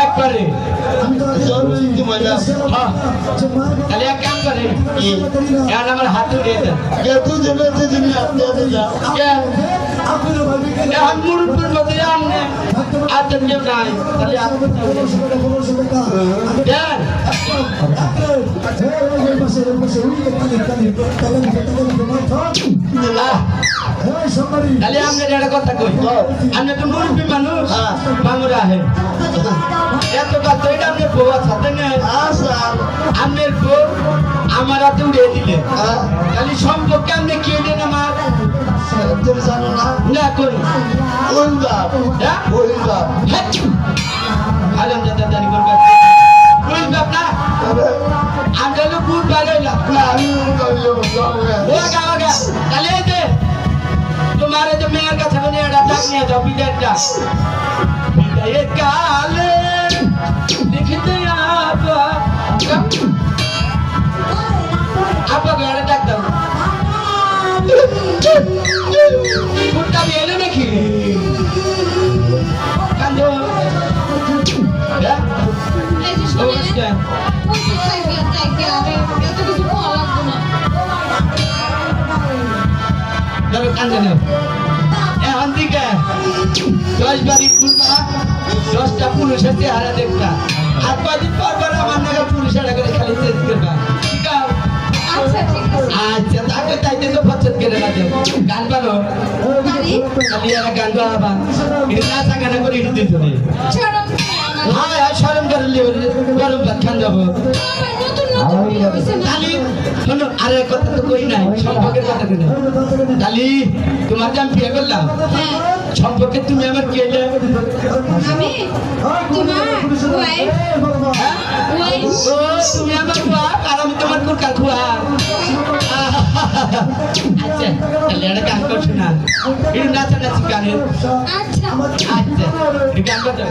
একবারে তাহলে এক কাম করে এখন আমার হাতে দিয়ে দেন এখন মুরুব্বির মধ্যে আমনে আচ্ছা কেউ নাই তাহলে দেন তাহলে আমরা একটা কথা কই আপনি তো মুরব্বী মানুষ বাংলা আহেন এত কথা এটা আপনার বউ সাথে নেই আপনার বউ আমার হাতে উড়িয়ে দিলেন তাহলে সম্পর্কে আপনি কে দেন আমার না করুন আলম দাদা জানি করবেন বুঝবে আপনার আমরা লোক বুট ভালো তাহলে এই যে তোমার যে মেয়ের কাছে একটা ডাক নিয়ে যাও বিদায়ের ডাক বিদায়ের কালে লিখিতে আপা একটা ডাক দাও ফুটটা এলো নাকি কান্দো কান্দে এখন দিকে 10 বাড়ি পুরবা 10টা পুলিশের চেহারা দেখতা আর কদিন পর পর আমার নাকি পুলিশের করে খালি চেঞ্জ করবা আচ্ছা তাকে তাইতে তো পছন্দ করে না গান বানো খালি একটা গান গাবা এটা নাচা গানা করে এটা দিতে হবে হ্যাঁ শরম করে গরম ভাত খান যাবো তালি শোনো আরে কথা তো কই নাই সম্পর্কের কথা কই নাই তালি তোমার যে আমি বিয়ে করলাম সম্পর্কে তুমি আমার কে আমি তোমার ওয়াইফ তুমি আমার খুয়া আর আমি তোমার কুরকার খুয়া আচ্ছা তাহলে একটা গান করছো না এটা নাচানাচি গানের আচ্ছা আচ্ছা গান করছো